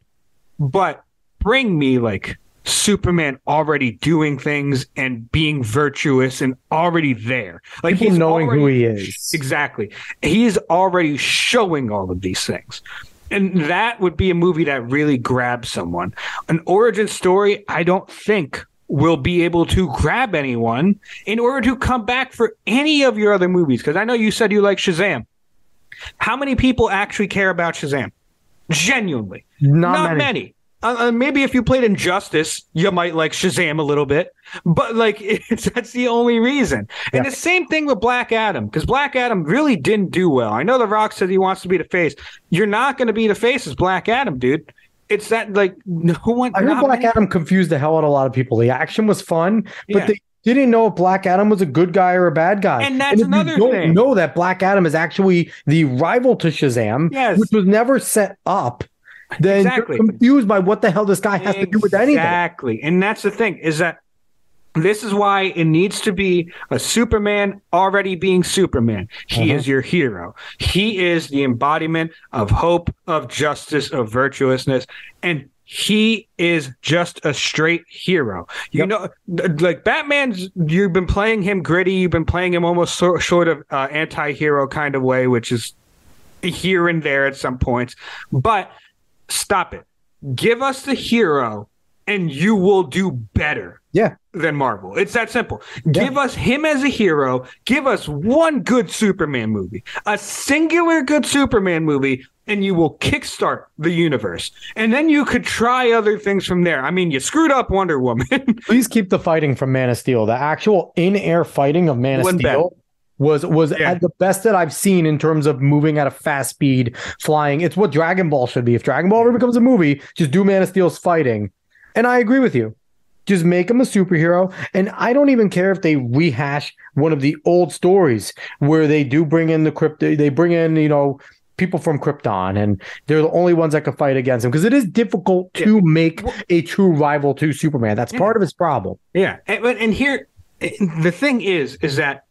But bring me like Superman already doing things and being virtuous and already there. Like people knowing who he is. Exactly. He's already showing all of these things. And that would be a movie that really grabs someone. An origin story, I don't think, will be able to grab anyone in order to come back for any of your other movies. Because I know you said you like Shazam. How many people actually care about Shazam? Genuinely. Not many. Maybe if you played Injustice, you might like Shazam a little bit, but like that's the only reason. And the same thing with Black Adam, because Black Adam really didn't do well. I know The Rock said he wants to be the face. You're not going to be the face as Black Adam, dude. It's that like no one. I heard Black Adam confused the hell out of a lot of people. The action was fun, but they didn't know if Black Adam was a good guy or a bad guy. And that's another thing. You don't know that Black Adam is actually the rival to Shazam, which was never set up. Then you're confused by what the hell this guy has to do with anything. Exactly. And that's the thing, is that this is why it needs to be a Superman already being Superman. He is your hero. He is the embodiment of hope, of justice, of virtuousness. And he is just a straight hero. You know, like Batman's, you've been playing him gritty. You've been playing him almost sort of anti-hero kind of way, which is here and there at some points. But stop it. Give us the hero and you will do better than Marvel. It's that simple. Give us him as a hero. Give us one good Superman movie, a singular good Superman movie, and you will kickstart the universe. And then you could try other things from there. I mean, you screwed up Wonder Woman. Please keep the fighting from Man of Steel. The actual in-air fighting of Man of Steel was at the best that I've seen in terms of moving at a fast speed, flying. It's what Dragon Ball should be. If Dragon Ball ever becomes a movie, just do Man of Steel's fighting. And I agree with you. Just make him a superhero. And I don't even care if they rehash one of the old stories where they do bring in they bring in, people from Krypton, and they're the only ones that can fight against him, because it is difficult to make a true rival to Superman. That's part of his problem. Yeah. And here, the thing is that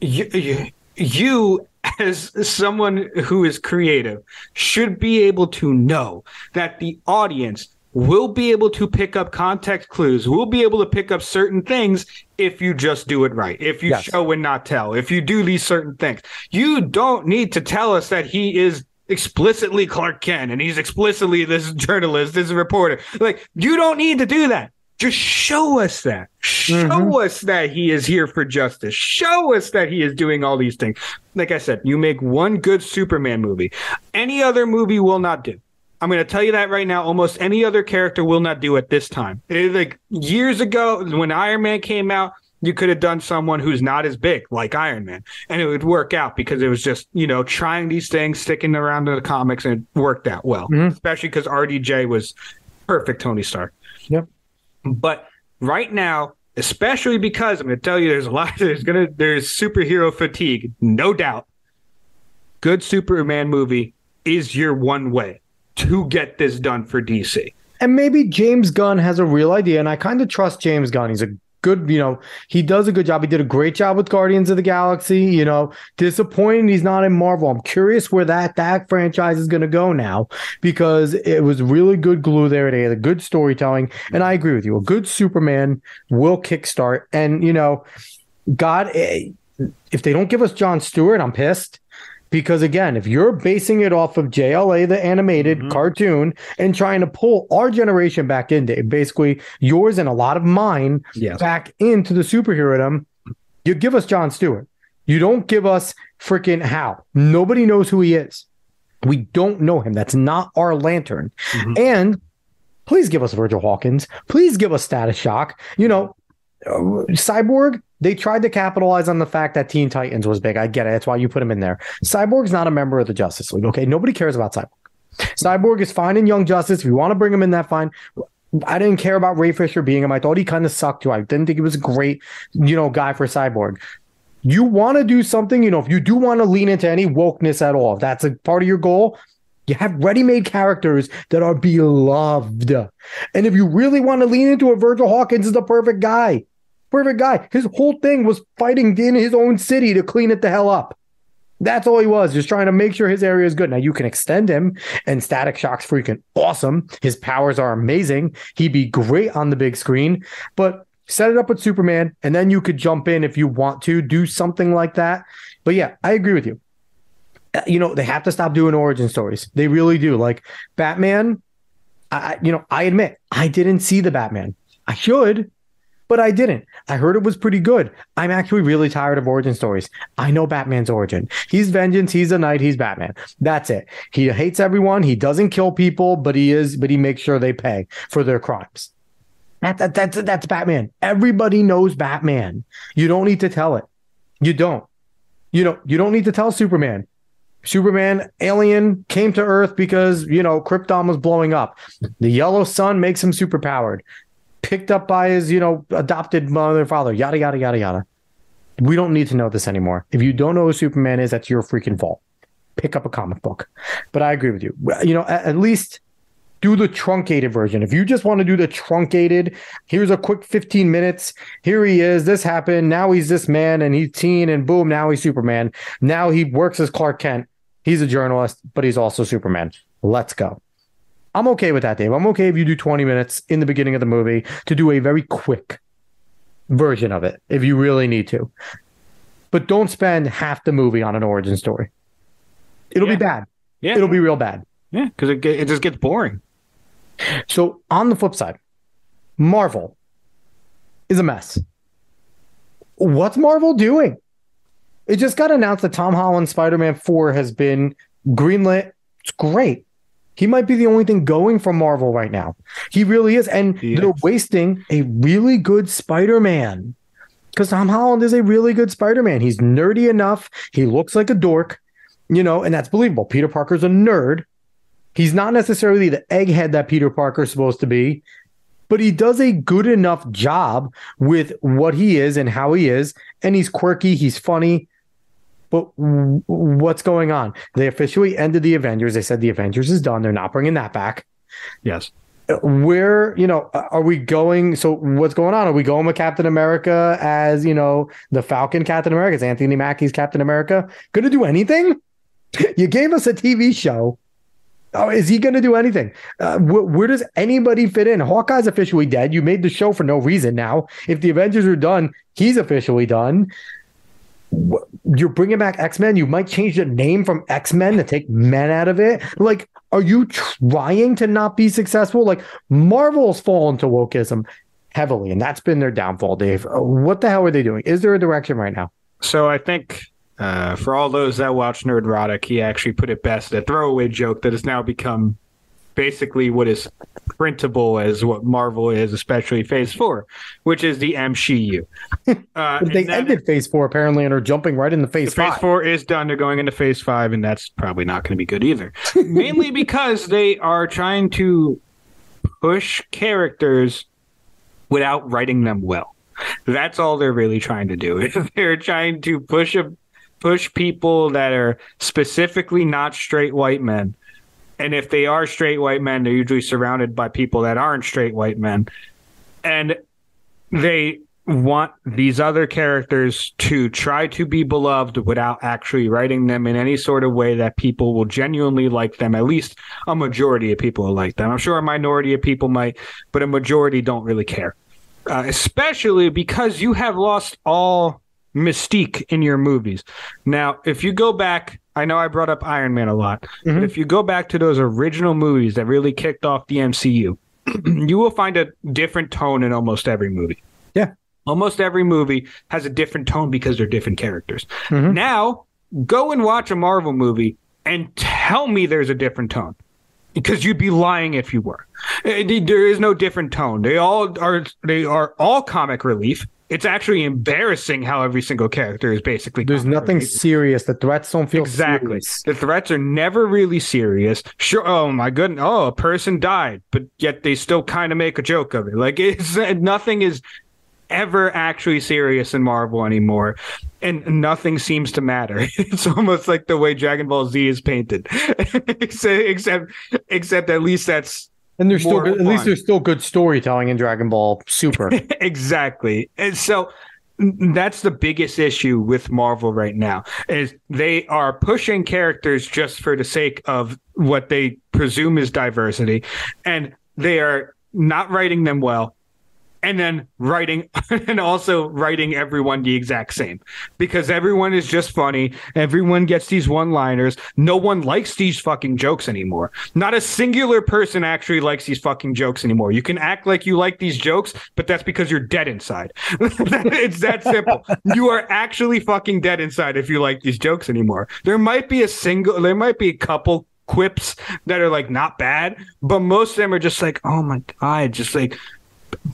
you as someone who is creative should be able to know that the audience will be able to pick up context clues, will be able to pick up certain things if you just do it right, if you show and not tell, if you do these certain things. You don't need to tell us that he is explicitly Clark Kent and he's explicitly this journalist, this reporter. Like, you don't need to do that. Just show us that. Show us that he is here for justice. Show us that he is doing all these things. Like I said, you make one good Superman movie. Any other movie will not do. I'm going to tell you that right now. Almost any other character will not do it this time. Like years ago, when Iron Man came out, you could have done someone who's not as big, like Iron Man, and it would work out because it was just, trying these things, sticking around to the comics, and it worked out well, especially because RDJ was perfect Tony Stark. Yep. But right now, especially because I'm going to tell you, there's superhero fatigue, no doubt. Good Superman movie is your one way to get this done for DC. And maybe James Gunn has a real idea, and I kind of trust James Gunn. He's a good, he does a good job. He did a great job with Guardians of the Galaxy. Disappointing he's not in Marvel. I'm curious where that franchise is going to go now, because it was really good glue there. They had a good storytelling, and I agree with you. A good Superman will kickstart. And God, if they don't give us Jon Stewart, I'm pissed. Because again, if you're basing it off of JLA, the animated cartoon, and trying to pull our generation back into basically yours and a lot of mine back into the superhero, you give us Jon Stewart. You don't give us freaking Hal. Nobody knows who he is. We don't know him. That's not our Lantern. And please give us Virgil Hawkins. Please give us Status Shock. Cyborg, they tried to capitalize on the fact that Teen Titans was big. I get it. That's why you put him in there. Cyborg's not a member of the Justice League, okay? Nobody cares about Cyborg. Cyborg is fine in Young Justice. If you want to bring him in, that fine. I didn't care about Ray Fisher being him. I thought he kind of sucked too. I didn't think he was a great, guy for Cyborg. You want to do something, if you do want to lean into any wokeness at all, if that's a part of your goal, you have ready-made characters that are beloved. And if you really want to lean into it, Virgil Hawkins is the perfect guy. Perfect guy. His whole thing was fighting in his own city to clean it the hell up. That's all he was, just trying to make sure his area is good. Now, you can extend him, and Static Shock's freaking awesome. His powers are amazing. He'd be great on the big screen. But set it up with Superman, and then you could jump in if you want to do something like that. But yeah, I agree with you. They have to stop doing origin stories. They really do. Like Batman, I admit, I didn't see the Batman. I should, but I didn't. I heard it was pretty good. I'm actually really tired of origin stories. I know Batman's origin. He's vengeance. He's a knight. He's Batman. That's it. He hates everyone. He doesn't kill people, but he makes sure they pay for their crimes. That's Batman. Everybody knows Batman. You don't need to tell it. You don't. You don't need to tell Superman. Superman, alien, came to Earth because, Krypton was blowing up. The yellow sun makes him superpowered. Picked up by his, adopted mother and father, yada, yada, yada, yada. We don't need to know this anymore. If you don't know who Superman is, that's your freaking fault. Pick up a comic book. But I agree with you. At least do the truncated version. If you just want to do the truncated, here's a quick 15 minutes. Here he is. This happened. Now he's this man, and he's teen, and boom, now he's Superman. Now he works as Clark Kent. He's a journalist, but he's also Superman. Let's go. I'm okay with that, Dave. I'm okay if you do 20 minutes in the beginning of the movie to do a very quick version of it, if you really need to. But don't spend half the movie on an origin story. It'll be bad. Yeah. It'll be real bad. Yeah, because it just gets boring. So on the flip side, Marvel is a mess. What's Marvel doing? It just got announced that Tom Holland's Spider-Man 4 has been greenlit. It's great. He might be the only thing going for Marvel right now. He really is. And they're wasting a really good Spider-Man. Because Tom Holland is a really good Spider-Man. He's nerdy enough. He looks like a dork, and that's believable. Peter Parker's a nerd. He's not necessarily the egghead that Peter Parker's supposed to be, but he does a good enough job with what he is and how he is. And he's quirky. He's funny. But what's going on? They officially ended the Avengers. They said the Avengers is done. They're not bringing that back. Yes. Where, are we going? So what's going on? Are we going with Captain America as, the Falcon Captain America? Is Anthony Mackie's Captain America going to do anything? You gave us a TV show. Oh, is he going to do anything? Where does anybody fit in? Hawkeye's officially dead. You made the show for no reason now. If the Avengers are done, he's officially done. You're bringing back X-Men. You might change the name from X-Men to take men out of it. Like, are you trying to not be successful? Like, Marvel's fallen to wokeism heavily, and that's been their downfall, Dave. What the hell are they doing? Is there a direction right now? So I think for all those that watch Nerdrotic, he actually put it best, a throwaway joke that has now become basically what is printable as what Marvel is, especially Phase 4, which is the MCU. They ended Phase 4 apparently and are jumping right into Phase 5. Phase 4 is done. They're going into Phase 5, and that's probably not going to be good either. Mainly because they are trying to push characters without writing them well. That's all they're really trying to do. They're trying to push people that are specifically not straight white men. And if they are straight white men, they're usually surrounded by people that aren't straight white men. And they want these other characters to try to be beloved without actually writing them in any sort of way that people will genuinely like them. At least a majority of people will like them. I'm sure a minority of people might, but a majority don't really care. Especially because you have lost all mystique in your movies. Now, if you go back, I know I brought up Iron Man a lot, but if you go back to those original movies that really kicked off the MCU, you will find a different tone in almost every movie. Yeah. Almost every movie has a different tone because they're different characters. Now, go and watch a Marvel movie and tell me there's a different tone. Because you'd be lying if you were. There is no different tone. They are all comic relief. It's actually embarrassing how every single character is basically. There's nothing serious. The threats don't feel exactly. serious. The threats are never really serious. Sure. Oh my goodness. Oh, a person died, but yet they still kind of make a joke of it. Like nothing is ever actually serious in Marvel anymore, and nothing seems to matter. It's almost like the way Dragon Ball Z is painted, except at least that's. And there's still good, at least there's still good storytelling in Dragon Ball Super. Exactly. And so that's the biggest issue with Marvel right now is they are pushing characters just for the sake of what they presume is diversity. And they are not writing them well. And then also writing everyone the exact same because everyone is just funny. Everyone gets these one-liners. No one likes these fucking jokes anymore. Not a singular person actually likes these fucking jokes anymore. You can act like you like these jokes, but that's because you're dead inside. It's that simple. You are actually fucking dead inside if you like these jokes anymore. There might be a couple quips that are like not bad, but most of them are just like, oh my God, just like,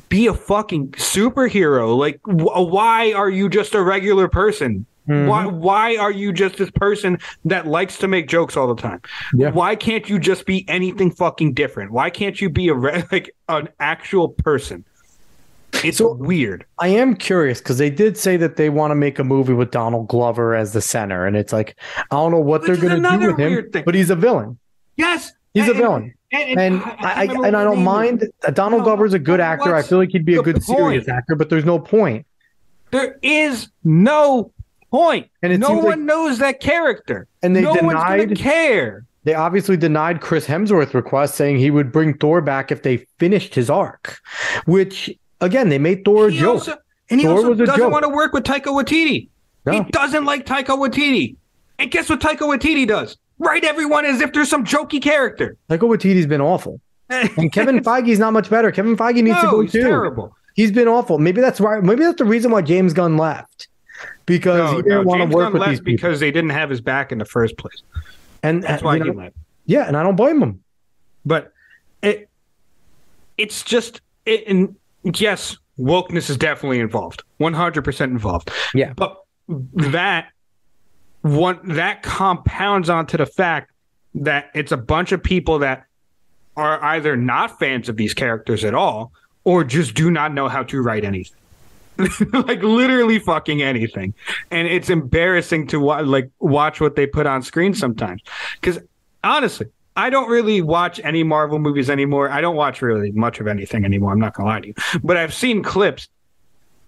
be a fucking superhero. Like, why are you just a regular person? Why are you just this person that likes to make jokes all the time? Yeah. Why can't you just be anything fucking different? Why can't you be an actual person? It's so weird. I am curious because they did say that they want to make a movie with Donald Glover as the center, and it's like I don't know what they're going to do with him, but he's a villain. Yes, he's a villain. And I don't mind. Donald Glover's a good actor. I feel like he'd be a good serious actor, but there's no point. There is no point. And no one knows that character. And no one's going to care. They obviously denied Chris Hemsworth's request, saying he would bring Thor back if they finished his arc. Which, again, they made Thor a joke. He also doesn't want to work with Taika Waititi. No. He doesn't like Taika Waititi. And guess what Taika Waititi does? Write everyone as if there's some jokey character. Taika Waititi's been awful. And Kevin Feige's not much better. Kevin Feige needs to go he's too. Terrible. He's been awful. Maybe that's why. Maybe that's the reason why James Gunn left, because he didn't want to work with these people. Because they didn't have his back in the first place, and that's why he left. Yeah, and I don't blame him. But it's just and yes, wokeness is definitely involved, 100% involved. Yeah, but that compounds onto the fact that it's a bunch of people that are either not fans of these characters at all or just do not know how to write anything. Like literally fucking anything. And it's embarrassing to watch what they put on screen sometimes. Because honestly, I don't really watch any Marvel movies anymore. I don't watch really much of anything anymore. I'm not going to lie to you. But I've seen clips,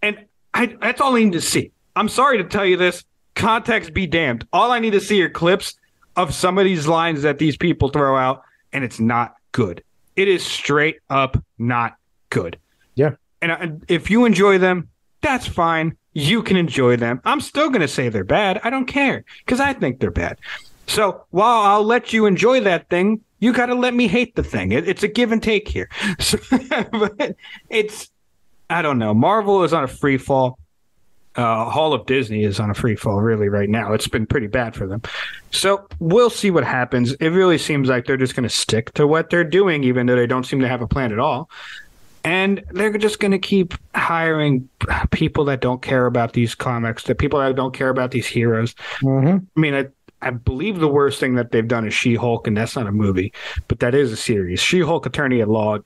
and that's all I need to see. I'm sorry to tell you this. Context be damned. All I need to see are clips of some of these lines that these people throw out, and it's not good. It is straight up not good. Yeah. And if you enjoy them, that's fine. You can enjoy them. I'm still going to say they're bad. I don't care because I think they're bad. So while I'll let you enjoy that thing, you got to let me hate the thing. It's a give and take here. So, but I don't know. Marvel is on a free fall. Hall of Disney is on a free fall really right now. It's been pretty bad for them. So we'll see what happens. It really seems like they're just going to stick to what they're doing, even though they don't seem to have a plan at all. And they're just going to keep hiring people that don't care about these comics, the people that don't care about these heroes. Mm-hmm. I mean, I believe the worst thing that they've done is She-Hulk, and that's not a movie, but that is a series. She-Hulk Attorney at Law.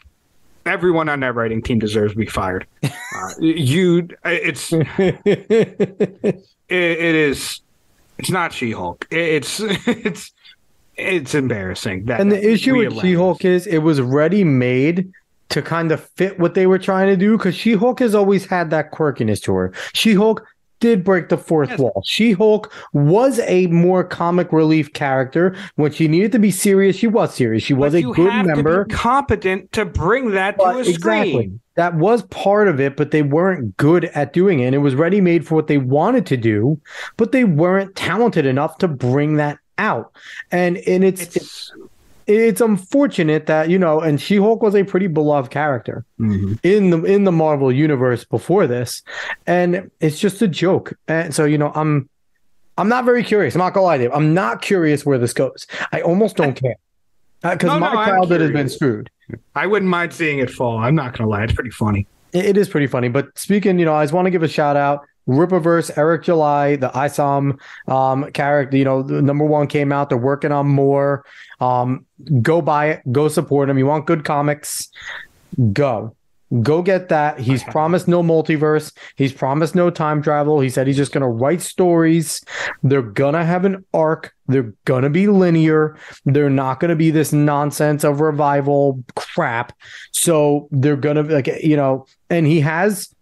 Everyone on that writing team deserves to be fired. It's not She-Hulk. It's embarrassing. And the issue with She-Hulk is it was ready made to kind of fit what they were trying to do, because She-Hulk has always had that quirkiness to her. She-Hulk did break the fourth wall. She-Hulk was a more comic relief character. When she needed to be serious, she was serious. She was a good member. You have to be competent to bring that to a screen. That was part of it, but they weren't good at doing it. And it was ready made for what they wanted to do, but they weren't talented enough to bring that out. And it's unfortunate that, and She-Hulk was a pretty beloved character in the Marvel universe before this, and it's just a joke. And so, I'm not very curious. I'm not gonna lie to you. I'm not curious where this goes. I almost don't care because my childhood has been screwed. I wouldn't mind seeing it fall. I'm not gonna lie. It's pretty funny. It is pretty funny. But speaking, I just want to give a shout out. Rippaverse, Eric July, the ISOM character, the number one came out. They're working on more. Go buy it. Go support him. You want good comics? Go get that. He's promised no multiverse. He's promised no time travel. He said he's just going to write stories. They're going to have an arc. They're going to be linear. They're not going to be this nonsense of revival crap. So they're going to and he has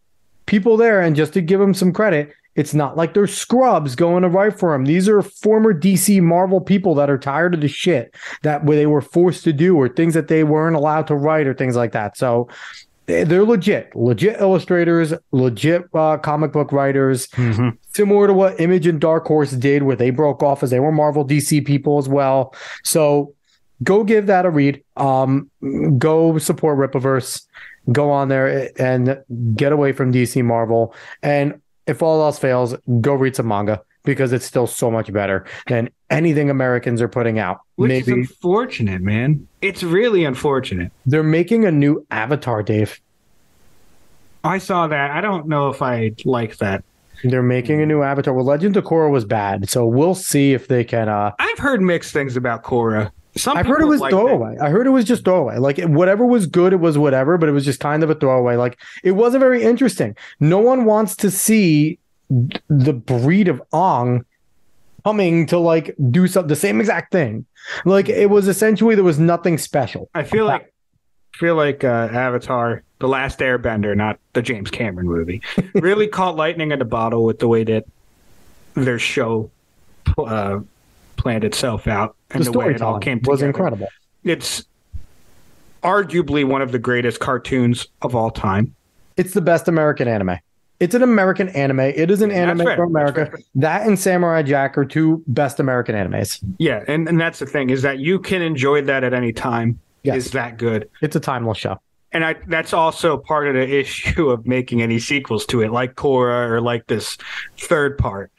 people there, and just to give him some credit, it's not like they're scrubs going to write for him. These are former DC Marvel people that are tired of the shit that they were forced to do, or things that they weren't allowed to write, or things like that. So they're legit illustrators, legit comic book writers, similar to what Image and Dark Horse did, where they broke off as they were Marvel DC people as well. So go give that a read. Go support Rippaverse. Go on there and get away from DC Marvel. And if all else fails, go read some manga, because it's still so much better than anything Americans are putting out. Which is unfortunate, man. It's really unfortunate. They're making a new Avatar, Dave. I saw that. I don't know if I like that. They're making a new Avatar. Well, Legend of Korra was bad, so we'll see if they can... I've heard mixed things about Korra. I've heard it was throwaway. I heard it was just throwaway. Like, whatever was good, it was whatever, but it was just kind of a throwaway. Like, it wasn't very interesting. No one wants to see the breed of Aang coming to do the same exact thing. Like, it was essentially, there was nothing special. I feel like Avatar, The Last Airbender, not the James Cameron movie, really caught lightning in a bottle with the way that their show planned itself out, and the way it all came together was incredible. It's arguably one of the greatest cartoons of all time. It's the best American anime. It's an American anime. It is an anime from America. That and Samurai Jack are two best American animes. Yeah, and that's the thing, is that you can enjoy that at any time. is that good. It's a timeless show. And that's also part of the issue of making any sequels to it, like Korra or like this third part.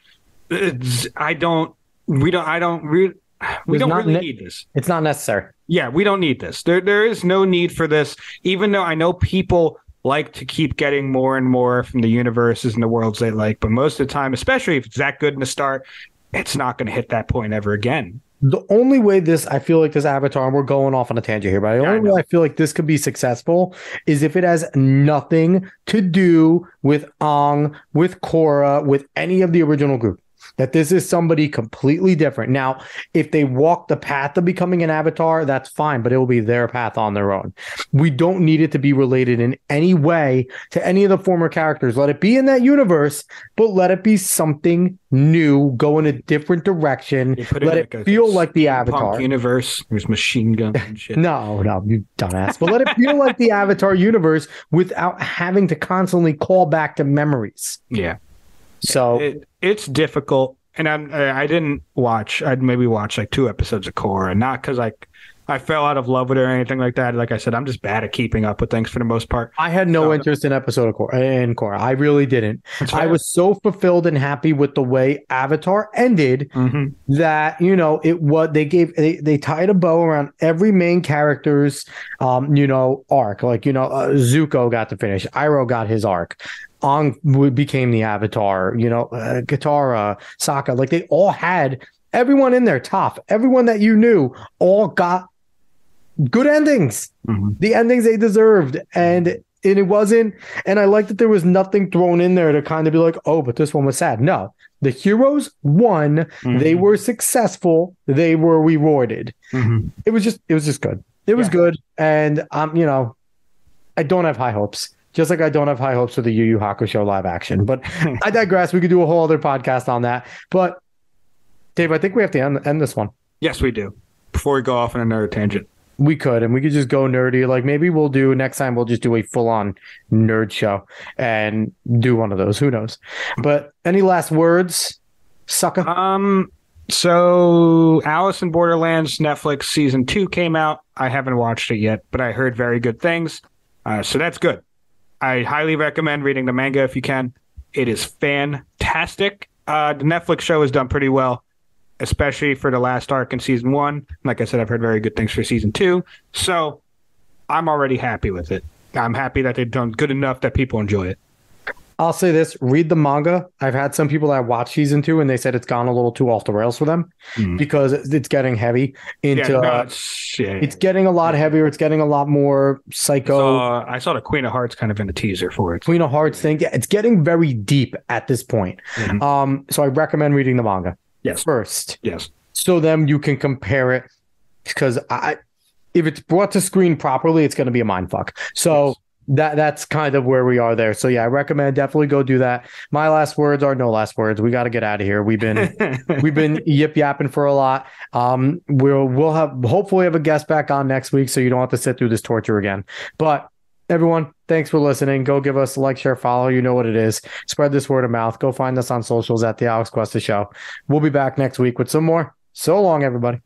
We don't really need this. It's not necessary. Yeah, we don't need this. There is no need for this, even though I know people like to keep getting more and more from the universes and the worlds they like. But most of the time, especially if it's that good in the start, it's not going to hit that point ever again. The only way I feel like this Avatar, and we're going off on a tangent here, but the only way I feel like this could be successful is if it has nothing to do with Aang, with Korra, with any of the original group. That this is somebody completely different. Now, if they walk the path of becoming an avatar, that's fine, but it will be their path on their own. We don't need it to be related in any way to any of the former characters. Let it be in that universe, but let it be something new, go in a different direction. Let it feel like the Avatar universe. There's machine guns and shit. No, you dumbass. But let it feel like the Avatar universe without having to constantly call back to memories. Yeah. So it's difficult, and I didn't watch. I'd maybe watch like 2 episodes of Korra, not because I fell out of love with it or anything like that. Like I said, I'm just bad at keeping up with things for the most part. I had no interest in episode of Korra. I really didn't. I was so fulfilled and happy with the way Avatar ended that they tied a bow around every main character's arc. Like Zuko got to finish. Iroh got his arc. Aang became the Avatar, Katara, Sokka, like they all had everyone in there, Toph, everyone that you knew all got good endings, the endings they deserved. And it wasn't, and I like that there was nothing thrown in there to kind of be like, oh, but this one was sad. No, the heroes won. They were successful. They were rewarded. It was just good. It was good. And I don't have high hopes. Just like I don't have high hopes for the Yu Yu Hakusho live action. But I digress. We could do a whole other podcast on that. But, Dave, I think we have to end this one. Yes, we do. Before we go off on another tangent. We could, and we could just go nerdy. Like maybe next time we'll just do a full-on nerd show and do one of those. Who knows? But any last words, sucker? So Alice in Borderlands Netflix season 2 came out. I haven't watched it yet, but I heard very good things. So that's good. I highly recommend reading the manga if you can. It is fantastic. The Netflix show has done pretty well, especially for the last arc in season 1. Like I said, I've heard very good things for season 2. So I'm already happy with it. I'm happy that they've done good enough that people enjoy it. I'll say this, read the manga. I've had some people that watch season 2 and they said it's gone a little too off the rails for them because it's getting heavy into it's getting a lot heavier. It's getting a lot more psycho. I saw the Queen of Hearts kind of in the teaser for it. Queen of Hearts thing. It's getting very deep at this point. So I recommend reading the manga. Yes. First. Yes. So then you can compare it because if it's brought to screen properly, it's going to be a mindfuck. So yes. That's kind of where we are there. So yeah, I recommend definitely go do that. My last words are no last words. We got to get out of here. We've been yip yapping for a lot. We'll hopefully have a guest back on next week, so you don't have to sit through this torture again. But everyone, thanks for listening. Go give us a like, share, follow. You know what it is. Spread this word of mouth. Go find us on socials at the Alex Cuesta Show. We'll be back next week with some more. So long, everybody.